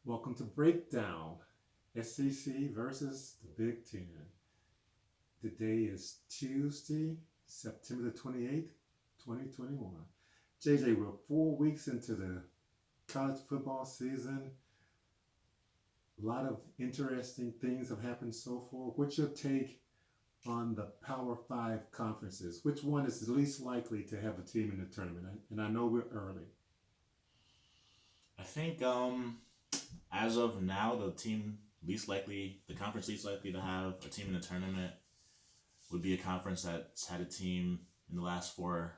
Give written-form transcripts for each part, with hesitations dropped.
Welcome to Breakdown, SEC versus the Big Ten. Today is Tuesday, September the 28th, 2021. JJ, we're 4 weeks into the college football season. A lot of interesting things have happened so far. What's your take on the Power Five conferences? Which one is the least likely to have a team in the tournament? And I know we're early. I think as of now, the conference least likely to have a team in the tournament would be a conference that's had a team in the last four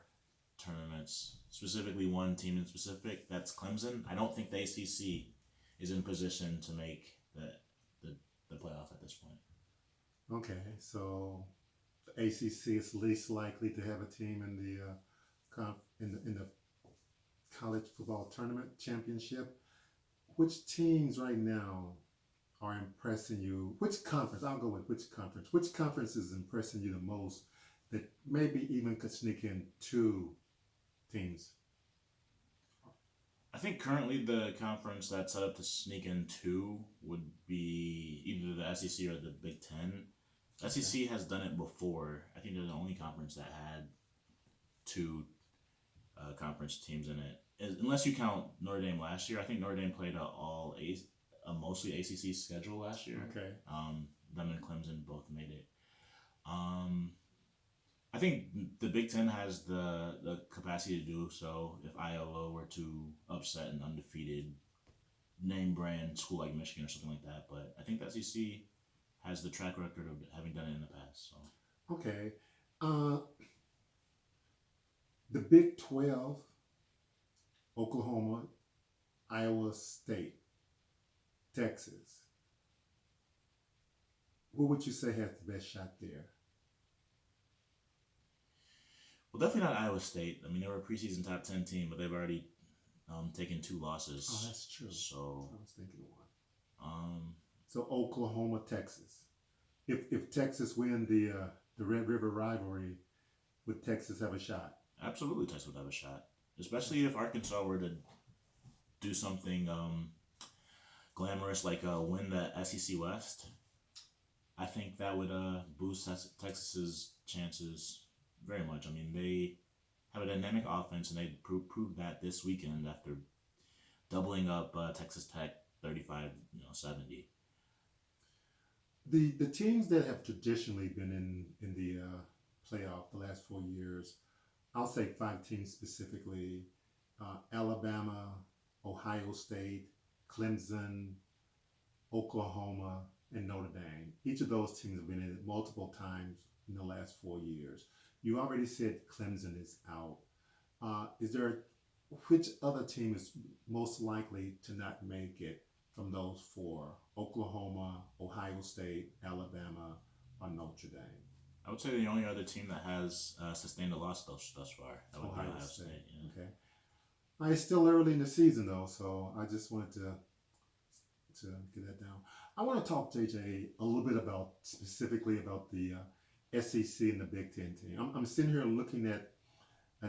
tournaments. Specifically, one team in specific, that's Clemson. I don't think the ACC is in position to make the, the playoff at this point. Okay, so the ACC is least likely to have a team in the in the college football tournament championship. Which teams right now are impressing you? Which conference? I'll go with which conference. Which conference is impressing you the most that maybe even could sneak in two teams? I think currently the conference that's set up to sneak in two would be either the SEC or the Big Ten. Okay. SEC has done it before. I think they're the only conference that had two conference teams in it, unless you count Notre Dame last year. I think Notre Dame played a mostly ACC schedule last year. Okay. Them and Clemson both made it. Um, I think the Big Ten has the capacity to do so if Iowa were to upset an undefeated name brand school like Michigan or something like that. But I think the SEC has the track record of having done it in the past. So Okay. Uh, the Big 12, Oklahoma, Iowa State, Texas. Who would you say has the best shot there? well, definitely not Iowa State. I mean, they were a preseason top 10 team, but they've already taken two Oh, losses. that's true. So I was thinking of one. um, So Oklahoma, Texas. If Texas win the Red River rivalry, would Texas have a shot? absolutely, Texas would have a shot, especially if Arkansas were to do something glamorous like win the SEC West. I think that would boost Texas's chances very much. I mean, they have a dynamic offense, and they proved that this weekend after doubling up Texas Tech 35, 70. The teams that have traditionally been in the playoff the last 4 years, I'll say five teams specifically: Alabama, Ohio State, Clemson, Oklahoma, and Notre Dame. Each of those teams have been in it multiple times in the last 4 years. You already said Clemson is out. Is there which other team is most likely to not make it from those four? Oklahoma, Ohio State, Alabama, or Notre Dame? I would say the only other team that has sustained a loss thus far that would be Ohio Ohio State. State. Yeah. Okay. It's still early in the season though, so I just wanted to get that down. I want to talk, JJ, a little bit about specifically about the SEC and the Big Ten team. I'm sitting here looking at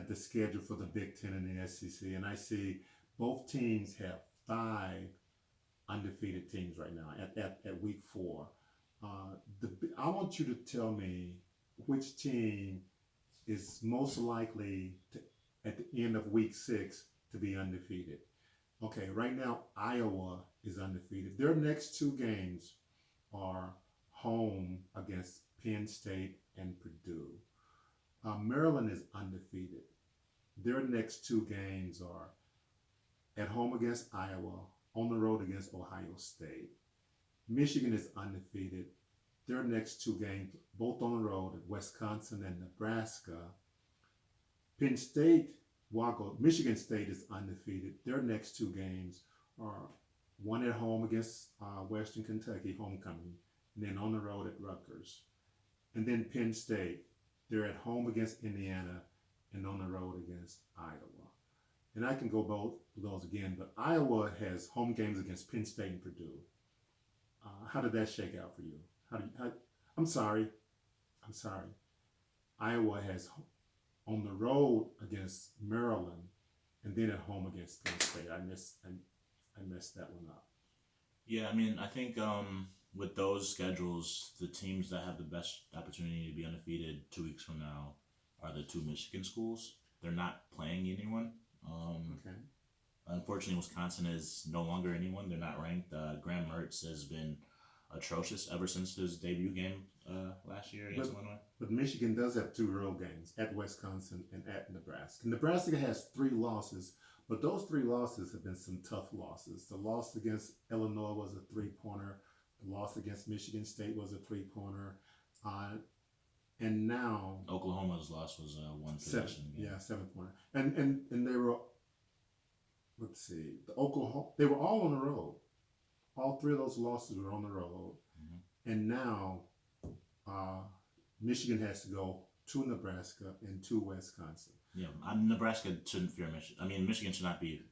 the schedule for the Big Ten and the SEC, and I see both teams have five undefeated teams right now at week four. I want you to tell me which team is most likely to, at the end of week six, to be undefeated. Okay, right now Iowa is undefeated. Their next two games are home against Penn State and Purdue. Maryland is undefeated. Their next two games are at home against Iowa, on the road against Ohio State. Michigan is undefeated. Their next two games, both on the road at Wisconsin and Nebraska. Penn State, Michigan State is undefeated. Their next two games are one at home against Western Kentucky, homecoming, and then on the road at Rutgers. And then Penn State, they're at home against Indiana and on the road against Iowa. And I can go both of those again, but Iowa has home games against Penn State and Purdue. How did that shake out for you? I'm sorry. I'm sorry. Iowa has on the road against Maryland and then at home against Penn State. I messed that one up. Yeah, I mean, I think with those schedules, the teams that have the best opportunity to be undefeated 2 weeks from now are the two Michigan schools. They're not playing anyone. Um, Okay. Unfortunately, Wisconsin is no longer anyone. They're not ranked. Graham Mertz has been atrocious ever since his debut game last year against But Illinois. but Michigan does have two real games at Wisconsin and at Nebraska. Nebraska has three losses, but those three losses have been some tough losses. The loss against Illinois was a 3 pointer. The loss against Michigan State was a 3 pointer. Uh, and now Oklahoma's loss was a one seven, possession game. yeah, 7 pointer. And they were, let's see, the Oklahoma, they were all on the road. All three of those losses were on the road. Mm-hmm. And now uh, Michigan has to go to Nebraska and to Wisconsin. Yeah, Nebraska shouldn't fear Michigan. I mean, Michigan should not be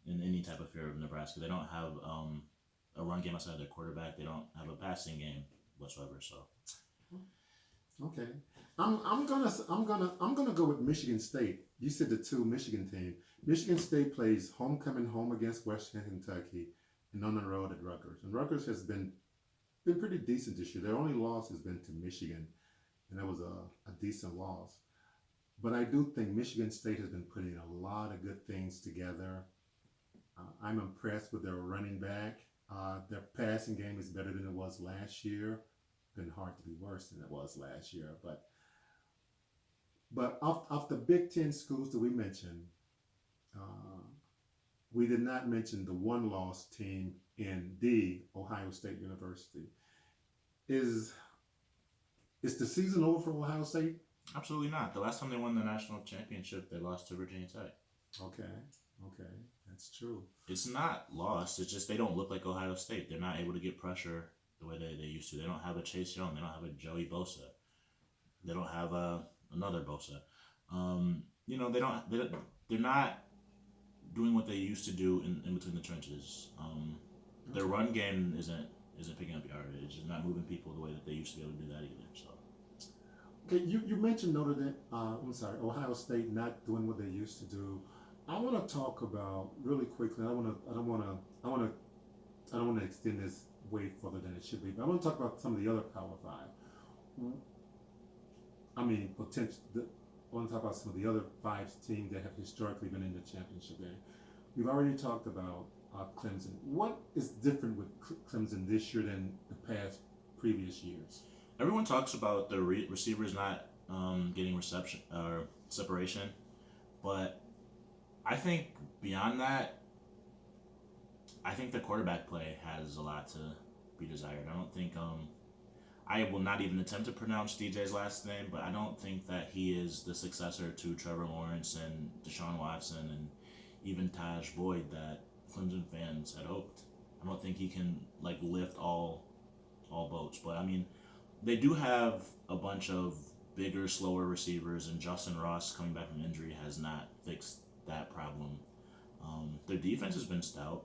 in any type of fear of Nebraska. They don't have a run game outside their quarterback. They don't have a passing game whatsoever. So Okay, I'm gonna go with Michigan State. You said the two Michigan team. Michigan State plays homecoming home against Western Kentucky and on the road at Rutgers. And Rutgers has been pretty decent this year. Their only loss has been to Michigan, and that was a decent loss. But I do think Michigan State has been putting a lot of good things together. I'm impressed with their running back. Their passing game is better than it was last year. Been hard to be worse than it was last year. But of the Big Ten schools that we mentioned, uh, we did not mention the one loss team in the Ohio State University. Is is the season over for Ohio State? absolutely not. The last time they won the national championship, they lost to Virginia Tech. Okay, okay, that's true. It's not lost. It's just they don't look like Ohio State. They're not able to get pressure the way they used to. They don't have a Chase Young. They don't have a Joey Bosa. They don't have another Bosa. They're not doing what they used to do in between the trenches. Their Okay. run game isn't picking up yardage. It's not moving people the way that they used to be able to do that either. So Okay, you mentioned Notre Dame. I'm sorry, Ohio State not doing what they used to do. I want to talk about really quickly. I don't want to extend this way further than it should be. But I want to talk about some of the other Power Five. I mean, I want to talk about some of the other five teams that have historically been in the championship game. We've already talked about Clemson. What is different with Clemson this year than the past previous years? everyone talks about the receivers not getting reception or separation, but I think beyond that, I think the quarterback play has a lot to be desired. I don't think I will not even attempt to pronounce DJ's last name, but I don't think that he is the successor to Trevor Lawrence and Deshaun Watson and even Taj Boyd that Clemson fans had hoped. I don't think he can like lift all boats, but I mean they do have a bunch of bigger, slower receivers, and Justin Ross coming back from injury has not fixed that problem. Their defense has been stout,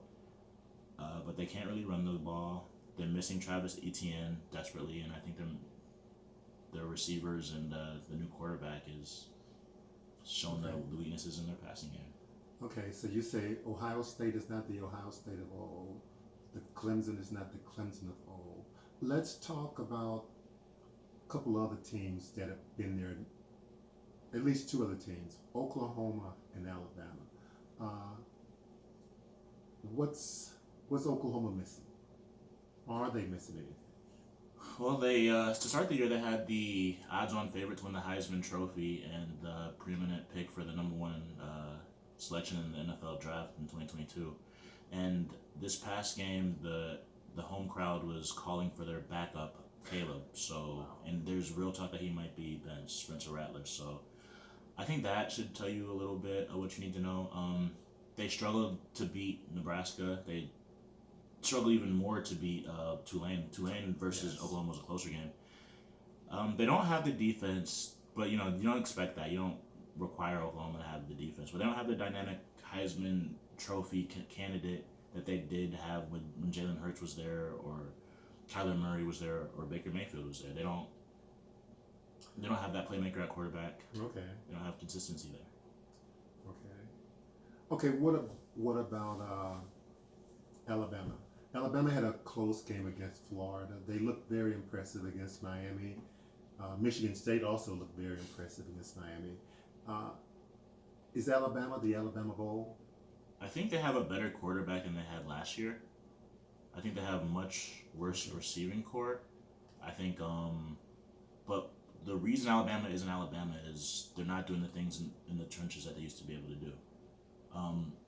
but they can't really run the ball. They're missing Travis Etienne desperately, and I think their receivers and the new quarterback is showing Okay. the weaknesses in their passing game. Okay, so you say Ohio State is not the Ohio State of old. The Clemson is not the Clemson of old. Let's talk about a couple other teams that have been there. At least two other teams, Oklahoma and Alabama. Uh, what's Oklahoma missing? Are they missing anything? Well, they to start the year they had the odds-on favorite to win the Heisman Trophy and the preeminent pick for the number one selection in the NFL draft in 2022. And this past game, the home crowd was calling for their backup Caleb. So, and there's real talk that he might be benched, Spencer Rattler. So, I think that should tell you a little bit of what you need to know. They struggled to beat Nebraska. They struggled even more to beat Tulane. Tulane versus Yes. Oklahoma was a closer game. They don't have the defense, but you don't expect that. You don't require Oklahoma to have the defense, but they don't have the dynamic Heisman Trophy candidate that they did have when Jalen Hurts was there, or Kyler Murray was there, or Baker Mayfield was there. They don't. They don't have that playmaker at quarterback. Okay, They don't have consistency there. okay, okay. What about Alabama. Alabama had a close game against Florida. They looked very impressive against Miami. Michigan State also looked very impressive against Miami. Uh, is Alabama the Alabama Bowl? I think they have a better quarterback than they had last year. I think they have much worse receiving core. I think, but the reason Alabama isn't Alabama is they're not doing the things in the trenches that they used to be able to do.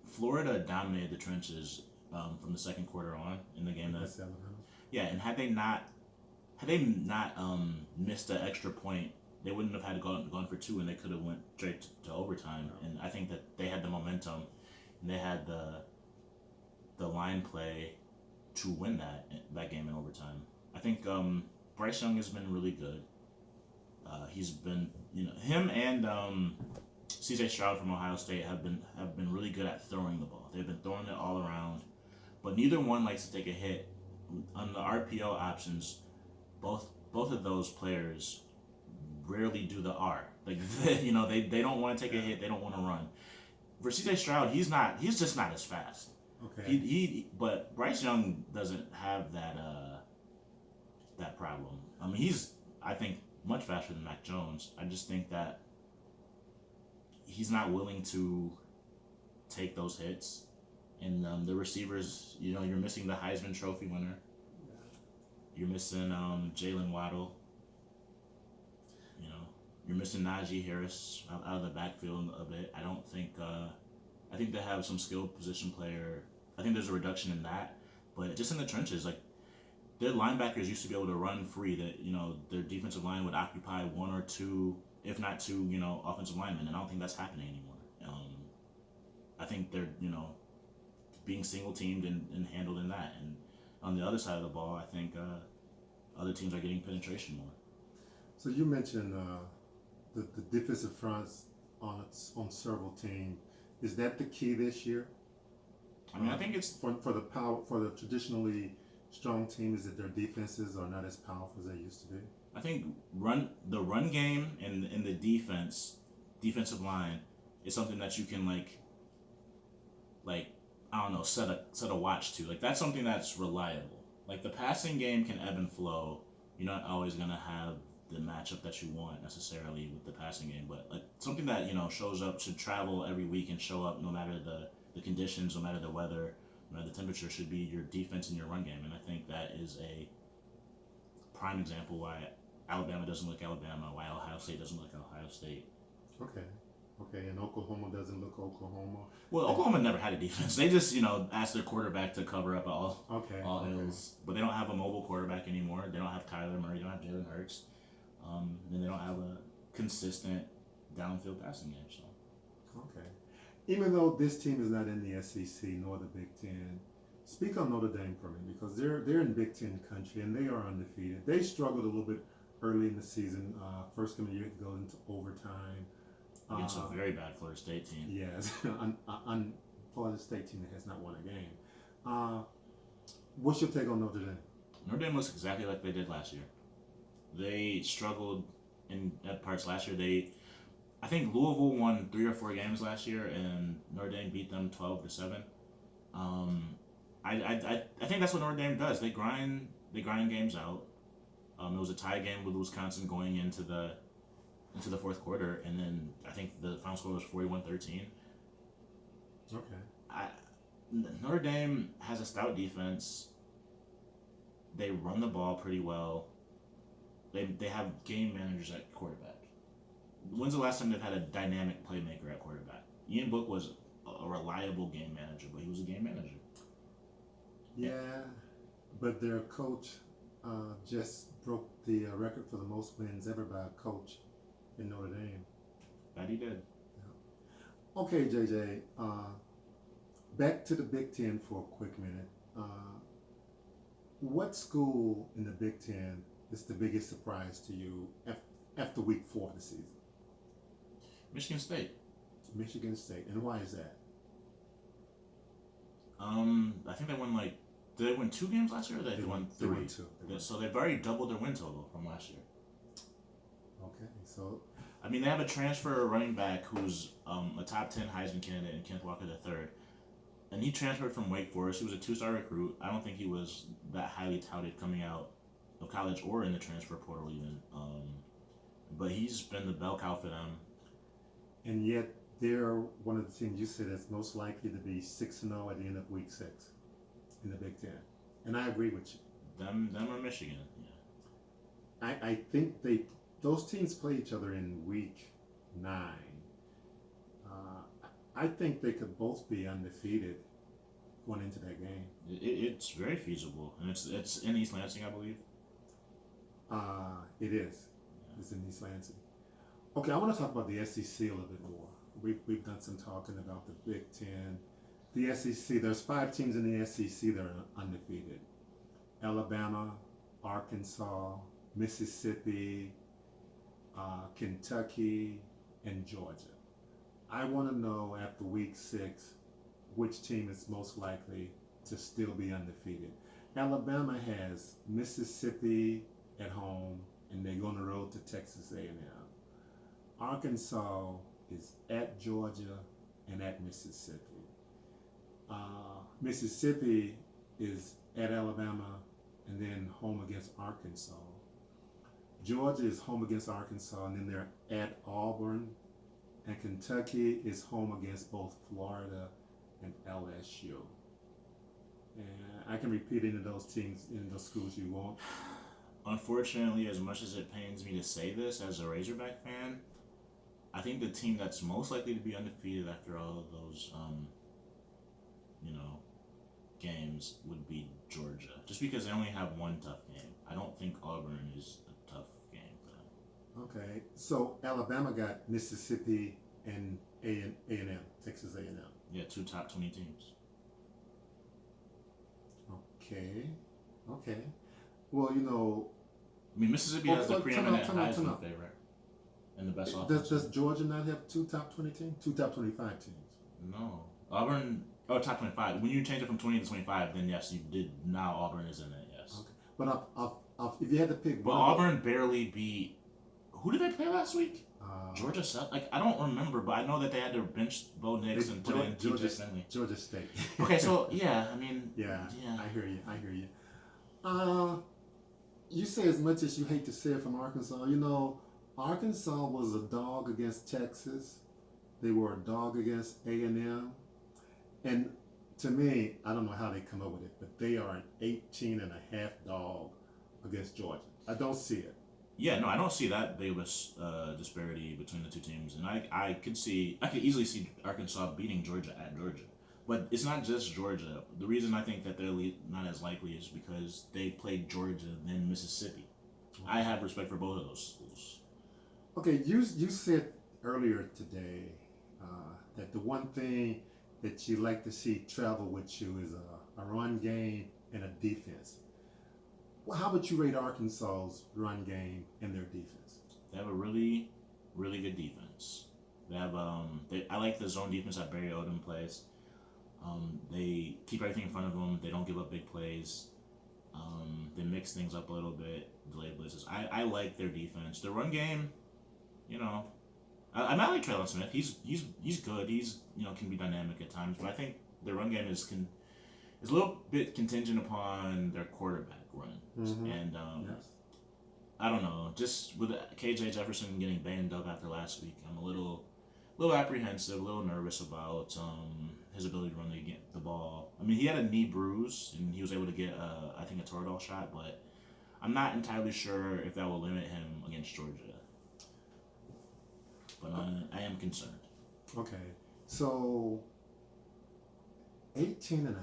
Florida dominated the trenches from the second quarter on in the game. That's Alabama. Yeah, and had they not missed an extra point, they wouldn't have had to gone for two, and they could have went straight to overtime. No. And I think that they had the momentum, and they had the line play to win that game in overtime. I think Bryce Young has been really good. He's been, him and CJ Stroud from Ohio State have been really good at throwing the ball. They've been throwing it all around, but neither one likes to take a hit. On the RPO options, both of those players rarely do the R. Like they don't want to take a hit. They don't want to run. For CJ Stroud, he's just not as fast. Okay. But Bryce Young doesn't have that problem. I mean, he's, I think, much faster than Mac Jones. I just think that he's not willing to take those hits. And the receivers, you're missing the Heisman Trophy winner. You're missing Jalen Waddle. You're missing Najee Harris out of the backfield a bit. I don't think. I think they have some skilled position player. I think there's a reduction in that, but just in the trenches, like their linebackers used to be able to run free. That their defensive line would occupy one or two, if not two, offensive linemen, and I don't think that's happening anymore. I think they're being single teamed and handled in that, and on the other side of the ball, I think other teams are getting penetration more. So you mentioned the defensive fronts on several teams. Is that the key this year? I mean, I think it's for the traditionally strong teams, that their defenses are not as powerful as they used to be. I think the run game and the defensive line is something that you can like I don't know, set a watch to. Like that's something that's reliable. Like the passing game can ebb and flow. You're not always gonna have the matchup that you want necessarily with the passing game, but like something that shows up, should travel every week and show up no matter the conditions, no matter the weather, no matter the temperature, should be your defense and your run game. And I think that is a prime example why Alabama doesn't look Alabama, why Ohio State doesn't look Ohio State. Okay, and Oklahoma doesn't look Oklahoma. Well, Oklahoma never had a defense. They just, asked their quarterback to cover up all ills. But they don't have a mobile quarterback anymore. They don't have Kyler Murray. They don't have Jalen Hurts. And they don't have a consistent downfield passing game. So. Okay. Even though this team is not in the SEC nor the Big Ten, speak on Notre Dame for me, because they're in Big Ten country and they are undefeated. They struggled a little bit early in the season. First game of the year to go into overtime. Against a very bad Florida State team. Yes, Florida State team that has not won a game. What's your take on Notre Dame? Notre Dame looks exactly like they did last year. They struggled in parts last year. I think Louisville won 3 or 4 games last year, and Notre Dame beat them 12-7. I think that's what Notre Dame does. They grind games out. It was a tie game with Wisconsin going into the fourth quarter, and then I think the final score was 41-13. Okay. Notre Dame has a stout defense. They run the ball pretty well. They have game managers at quarterback. When's the last time they've had a dynamic playmaker at quarterback? Ian Book was a reliable game manager, but he was a game manager. Yeah, but their coach just broke the record for the most wins ever by a coach in Notre Dame. That he did. Yeah. Okay, JJ. Back to the Big Ten for a quick minute. What school in the Big Ten is the biggest surprise to you after week 4 of the season? Michigan State. Michigan State. And why is that? I think they won did they win 2 games last year, or they won 3? They won 2. So they've already doubled their win total from last year. Okay, so I mean, they have a transfer running back who's a top 10 Heisman candidate in Kenneth Walker III. and he transferred from Wake Forest. He was a two-star recruit. I don't think he was that highly touted coming out of college or in the transfer portal even. But he's been the bell cow for them. And yet they're one of the teams you said is most likely to be 6-0 at the end of week 6 in the Big Ten. And I agree with you. Them or Michigan. Yeah. I think those teams play each other in week 9. I think they could both be undefeated going into that game. It's very feasible, and it's in East Lansing, I believe. It is. Yeah. It's in East Lansing. Okay, I want to talk about the SEC a little bit more. We've done some talking about the Big Ten. The SEC, there's 5 teams in the SEC that are undefeated. Alabama, Arkansas, Mississippi, Kentucky, and Georgia. I want to know after week 6 which team is most likely to still be undefeated. Alabama has Mississippi at home, and they go on the road to Texas A&M. Arkansas is at Georgia and at Mississippi. Mississippi is at Alabama and then home against Arkansas. Georgia is home against Arkansas, and then they're at Auburn. And Kentucky is home against both Florida and LSU. And I can repeat any of those teams, in those schools you want. Unfortunately, as much as it pains me to say this as a Razorback fan, I think the team that's most likely to be undefeated after all of those, games would be Georgia. Just because they only have one tough game. I don't think Auburn is a tough game for them. Okay, so Alabama got Mississippi and A&M, Texas A&M. Yeah, 2 top 20 teams. Okay. Well, I mean, Mississippi has the preeminent Heisman favorite and the best offense. Does Georgia not have 2 top 20 teams? 2 top 25 teams? No. Auburn, top 25. When you change it from 20 to 25, then yes, you did. Now Auburn is in it, yes. Okay. But if you had to pick one. But Auburn barely beat. Who did they play last week? Georgia South. I don't remember, but I know that they had to bench Bo Nix and put in TJ Finley. Georgia State. Okay, so yeah, I mean. Yeah. I hear you. You say as much as you hate to say it from Arkansas. Arkansas was a dog against Texas. They were a dog against A&M. And to me, I don't know how they come up with it, but they are an 18.5 dog against Georgia. I don't see it. Yeah, no, I don't see that big of a disparity between the two teams. And I could easily see Arkansas beating Georgia at Georgia. But it's not just Georgia. The reason I think that they're not as likely is because they played Georgia then Mississippi. I have respect for both of those schools. Okay, you said earlier today that the one thing that you like to see travel with you is a run game and a defense. Well, how would you rate Arkansas's run game and their defense? They have a really, really good defense. They have I like the zone defense that Barry Odom plays. They keep everything in front of them. They don't give up big plays. They mix things up a little bit, delay blitzes. I like their defense. Their run game, I like Traylon Smith. He's good. He's can be dynamic at times, but I think their run game is a little bit contingent upon their quarterback run. Mm-hmm. And yes. I don't know. Just with KJ Jefferson getting banged up after last week, I'm a little apprehensive, a little nervous about his ability to run the ball. I mean, he had a knee bruise and he was able to get I think a Toradol shot, but I'm not entirely sure if that will limit him against Georgia. But I am concerned. Okay, so 18.5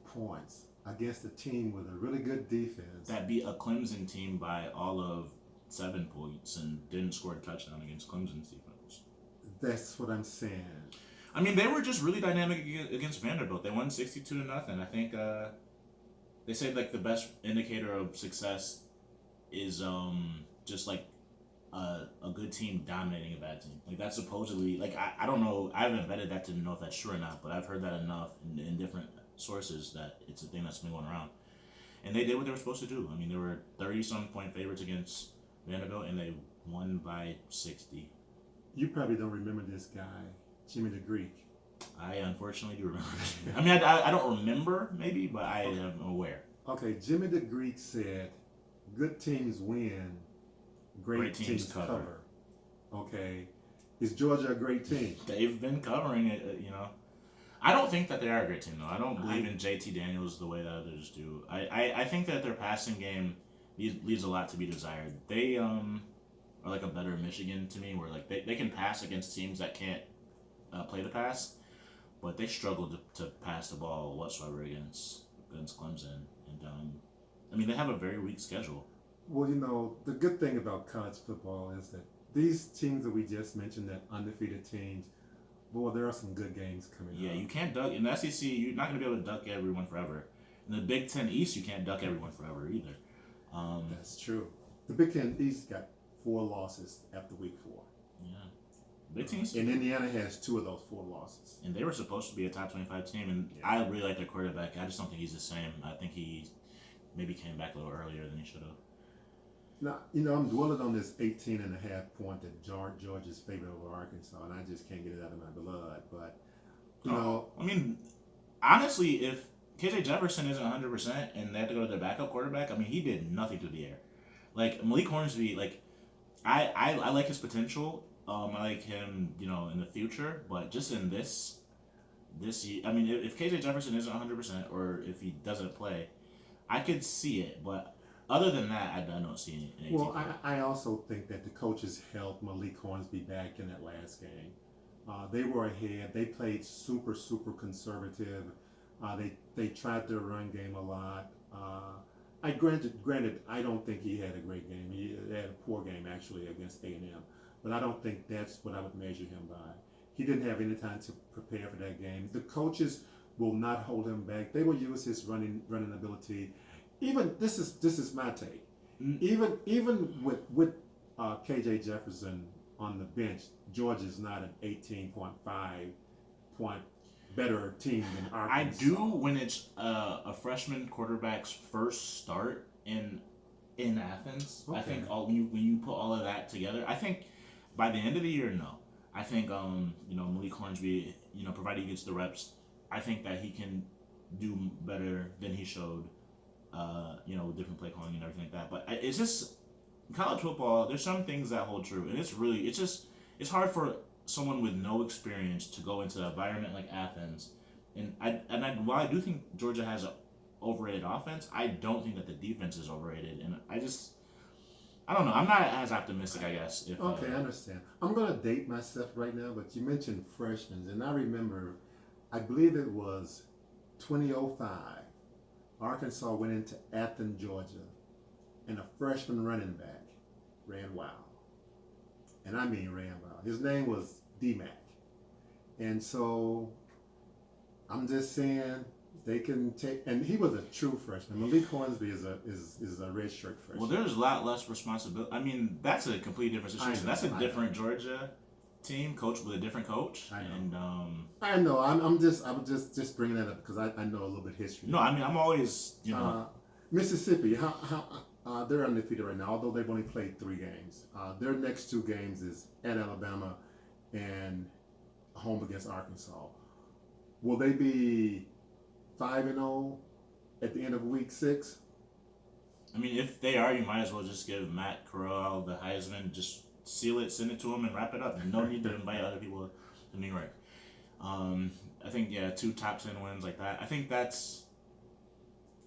points against a team with a really good defense. That beat a Clemson team by all of 7 points and didn't score a touchdown against Clemson's defense. That's what I'm saying. I mean, they were just really dynamic against Vanderbilt. They won 62-0. I think they say like the best indicator of success is just like a good team dominating a bad team. Like that's supposedly I don't know. I haven't vetted that to know if that's true or not, but I've heard that enough in different sources that it's a thing that's been going around. And they did what they were supposed to do. I mean, they were 30-some point favorites against Vanderbilt, and they won by 60. You probably don't remember this guy, Jimmy the Greek. I unfortunately do remember. I mean, I don't remember maybe, but I am aware. Okay, Jimmy the Greek said, "Good teams win, great teams cover." Okay, is Georgia a great team? They've been covering it, I don't think that they are a great team, though. I don't believe in JT Daniels the way that others do. I think that their passing game leaves a lot to be desired. They are like a better Michigan to me, where like they can pass against teams that can't play the pass, but they struggle to pass the ball whatsoever against Clemson. And I mean, they have a very weak schedule. Well, the good thing about college football is that these teams that we just mentioned, that undefeated teams, boy, there are some good games coming up. Yeah, you can't duck in the SEC. You're not going to be able to duck everyone forever. In the Big Ten East, you can't duck everyone forever either. That's true. The Big Ten East got 4 losses after week 4. Yeah, Big Ten East. And Indiana has 2 of those 4 losses. And they were supposed to be a top 25 team, and I really like their quarterback. I just don't think he's the same. I think he maybe came back a little earlier than he should have. Now, I'm dwelling on this 18.5 point that Georgia's favored over Arkansas, and I just can't get it out of my blood. But, I mean, honestly, if KJ Jefferson isn't 100% and they have to go to their backup quarterback, I mean, he did nothing through the air. Like, Malik Hornsby, like, I like his potential. I like him, in the future, but just in this year, I mean, if KJ Jefferson isn't 100% or if he doesn't play, I could see it, but other than that, I don't see anything. Well, I also think that the coaches held Malik Hornsby back in that last game. They were ahead. They played super, super conservative. They tried their run game a lot. Granted, I don't think he had a great game. He had a poor game actually against A&M, but I don't think that's what I would measure him by. He didn't have any time to prepare for that game. The coaches will not hold him back. They will use his running ability. Even this is my take. Even with KJ Jefferson on the bench, Georgia's not an 18.5 point better team than Arkansas. I do when it's a freshman quarterback's first start in Athens. Okay. I think when you put all of that together, I think by the end of the year, no. I think Malik Hornsby, provided he gets the reps, I think that he can do better than he showed. With different play calling and everything like that. But it's just college football. There's some things that hold true, and it's hard for someone with no experience to go into an environment like Athens. And while I do think Georgia has an overrated offense, I don't think that the defense is overrated. And I don't know. I'm not as optimistic, I guess. Okay, I understand. I'm gonna date myself right now, but you mentioned freshmen, and I remember, I believe it was 2005. Arkansas went into Athens, Georgia, and a freshman running back ran wild. And I mean ran wild. His name was D-Mac. And so I'm just saying they can take, and he was a true freshman. Malik Hornsby is a redshirt freshman. Well, there's a lot less responsibility. I mean, that's a completely different situation. That's a different Georgia team, coach with a different coach. I know. And I know. I'm just bringing that up because I know a little bit of history. No, I mean I'm always Mississippi. How they're undefeated right now, although they've only played 3 games. Their next 2 games is at Alabama and home against Arkansas. Will they be 5-0 at the end of week 6? I mean, if they are, you might as well just give Matt Corral the Heisman. Just seal it, send it to him, and wrap it up. No need to invite other people to New York. I think 2 top 10 wins like that. I think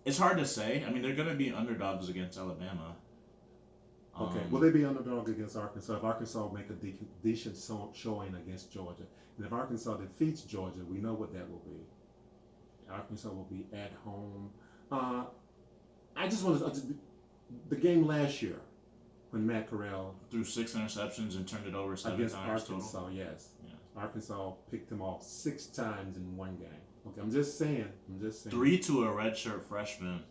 it's hard to say. I mean, they're going to be underdogs against Alabama. Okay. Will they be underdog against Arkansas? If Arkansas make a decent showing against Georgia, and if Arkansas defeats Georgia, we know what that will be. Arkansas will be at home. I just want to the game last year when Matt Corral threw 6 interceptions and turned it over 7 against times Arkansas. total. Yes. Arkansas picked him off 6 times in one game. Okay, I'm just saying. 3 to a redshirt freshman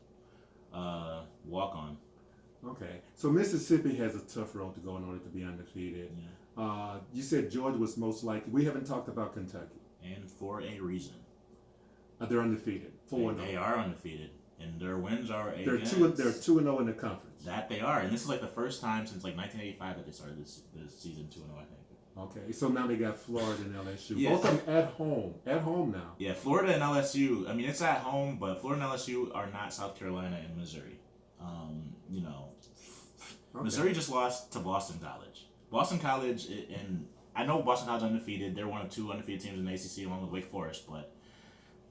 walk on. Okay, so Mississippi has a tough road to go in order to be undefeated. Yeah. You said Georgia was most likely. We haven't talked about Kentucky. And for a reason. They're undefeated. 4-0. They are undefeated, and their wins are They're 2-0 in the conference. That they are, and this is like the first time since like 1985 that they started this season 2-0. I think. Okay, so now they got Florida and LSU. Yeah. Both of them at home. At home now. Yeah, Florida and LSU. I mean, it's at home, but Florida and LSU are not South Carolina and Missouri. You know, Okay. Missouri just lost to Boston College. Boston College, and I know Boston College undefeated. They're one of two undefeated teams in the ACC along with Wake Forest, but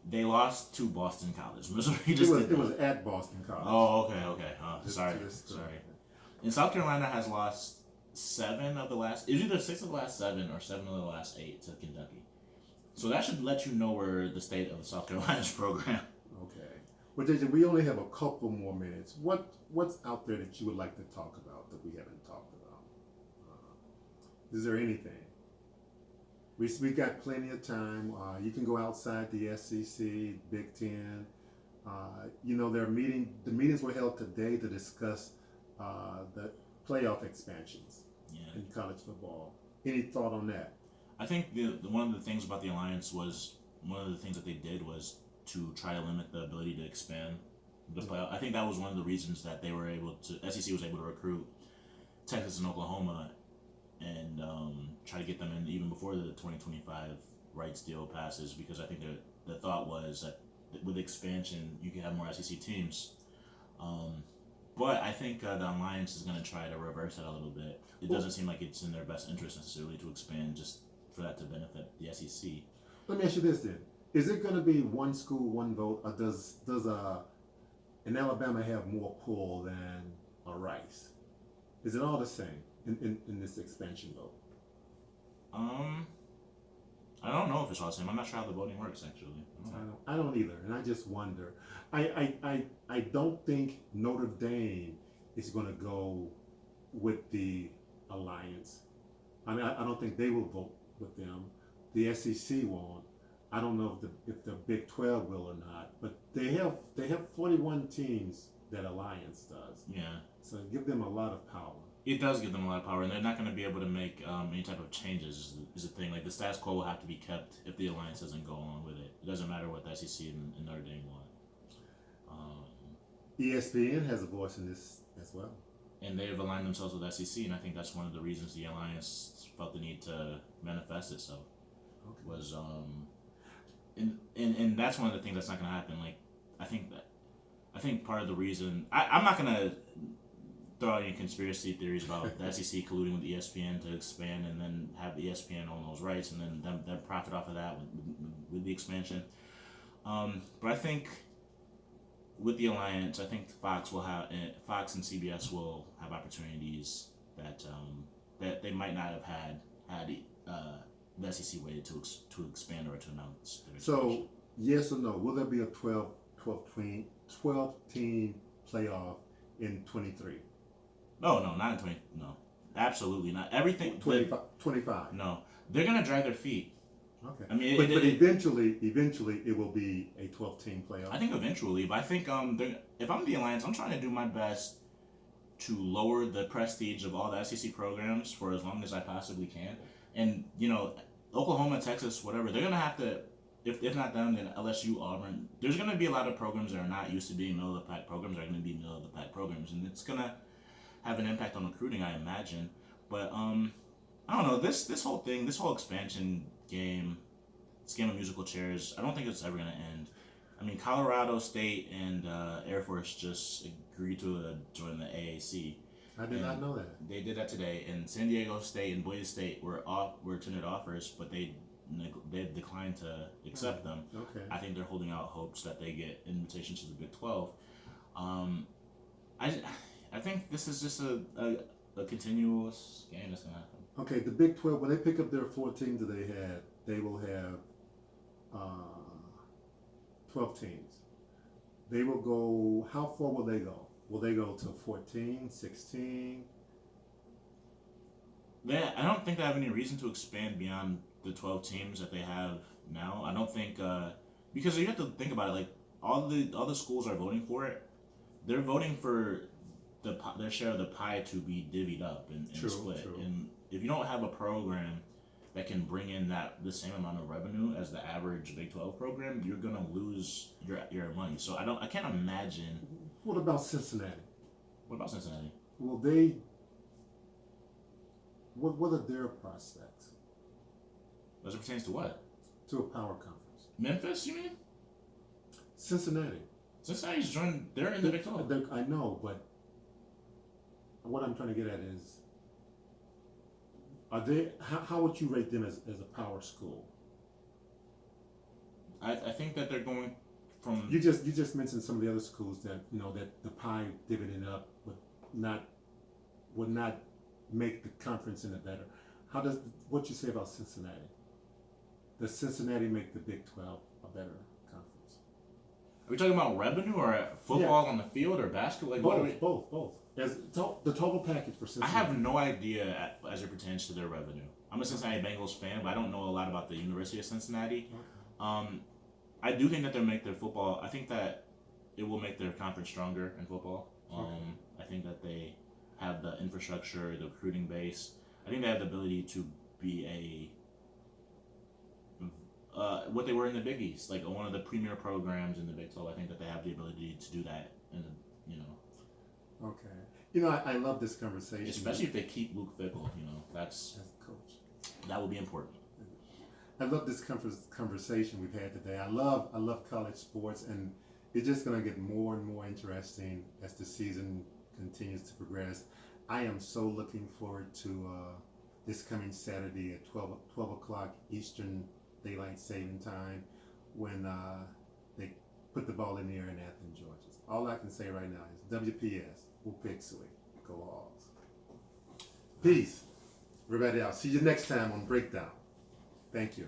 they lost to Boston College. Missouri just it was at Boston College. Oh, okay. Sorry. Just, And South Carolina has lost 7 of the last. It's either 6 of the last 7 or 7 of the last 8 to Kentucky. So that should let you know where the state of South Carolina's program. Okay. Well, JJ, we only have a couple more minutes. What's out there that you would like to talk about that we haven't talked about? Is there anything? We got plenty of time. You can go outside the SEC, Big Ten. The meetings were held today to discuss the playoff expansions in college football. Any thought on that? I think one of the things about the alliance was one of the things that they did was to try to limit the ability to expand the playoff. I think that was one of the reasons that they were able to. SEC was able to recruit Texas and Oklahoma and try to get them in even before the 2025 rights deal passes, because I think the thought was that with expansion you can have more SEC teams. But I think the alliance is going to try to reverse that a little bit. It doesn't seem like it's in their best interest necessarily to expand just for that to benefit the SEC. Let me ask you this then: is it going to be one school, one vote, or does an Alabama have more pull than a Rice? Is it all the same in this expansion vote? I don't know if it's all the same. I'm not sure how the voting works actually. I don't either, and I just wonder. I don't think Notre Dame is going to go with the alliance. I mean, I don't think they will vote with them. The SEC won't. I don't know if the Big 12 will or not. But they have 41 teams that alliance does. Yeah. So give them a lot of power. It does give them a lot of power, and they're not going to be able to make any type of changes. Is the thing. Like the status quo will have to be kept if the alliance doesn't go along with it. It doesn't matter what the SEC and Notre Dame want. ESPN has a voice in this as well. And they've aligned themselves with SEC, and I think that's one of the reasons the alliance felt the need to manifest itself. Okay. Was and that's one of the things that's not going to happen. Like I think part of the reason I'm not going to throw out any conspiracy theories about the SEC colluding with ESPN to expand and then have ESPN own those rights and then them profit off of that with the expansion. But I think with the alliance, I think Fox and CBS will have opportunities that they might not have had the SEC waited to expand or to announce their expansion. So yes or no? Will there be a 12 team playoff in 23? No, not in 20. No, absolutely not. Everything 25. No, they're gonna drag their feet. Okay. I mean, but eventually it will be a 12 team playoff. I think eventually, but I think if I'm the alliance, I'm trying to do my best to lower the prestige of all the SEC programs for as long as I possibly can. And Oklahoma, Texas, whatever, they're gonna have to. If not them, then LSU, Auburn. There's gonna be a lot of programs that are not used to being middle of the pack programs that are gonna be middle of the pack programs, and it's gonna have an impact on recruiting, I imagine. But I don't know. This whole thing, this whole expansion game, this game of musical chairs, I don't think it's ever gonna end. I mean, Colorado State and Air Force just agreed to join the AAC. I did not know that. They did that today, and San Diego State and Boise State were tendered offers, but they declined to accept them. Okay. I think they're holding out hopes that they get invitations to the Big 12. I think this is just a continuous game that's gonna happen. Okay, the Big 12, when they pick up their 4 teams that they had, they will have 12 teams. They will go, how far will they go? Will they go to 14, 16? I don't think they have any reason to expand beyond the 12 teams that they have now. I don't think because you have to think about it. Like all the schools are voting for it. They're voting for their share of the pie to be divvied up and split. True. And if you don't have a program that can bring in the same amount of revenue as the average Big 12 program, you're gonna lose your money. So I can't imagine. What about Cincinnati? What about Cincinnati? Will they? What are their prospects? As it pertains to what? To a power conference. Memphis, you mean? Cincinnati. Cincinnati's joined. They're in the Big 12. I know, but what I'm trying to get at is, are they? How would you rate them as a power school? I think that they're going from. You just mentioned some of the other schools that that the pie dividend up would not make the conference any better. What you say about Cincinnati? Does Cincinnati make the Big 12 a better conference? Are we talking about revenue or football on the field or basketball? Like both. As the total package for Cincinnati. I have no idea as it pertains to their revenue. I'm a Cincinnati Bengals fan, but I don't know a lot about the University of Cincinnati. Okay. I do think that they'll make their football. I think that it will make their conference stronger in football. I think that they have the infrastructure, the recruiting base. I think they have the ability to be what they were in the Big East, like one of the premier programs in the Big 12. I think that they have the ability to do that, Okay. I love this conversation. Especially if they keep Luke Fickell, that's as coach. That would be important. I love this conversation we've had today. I love college sports, and it's just going to get more and more interesting as the season continues to progress. I am so looking forward to this coming Saturday at 12 o'clock Eastern Daylight Saving Time when they put the ball in the air in Athens, Georgia. All I can say right now is WPS, Whoopixley, go Hogs. Peace. Everybody else. See you next time on Breakdown. Thank you.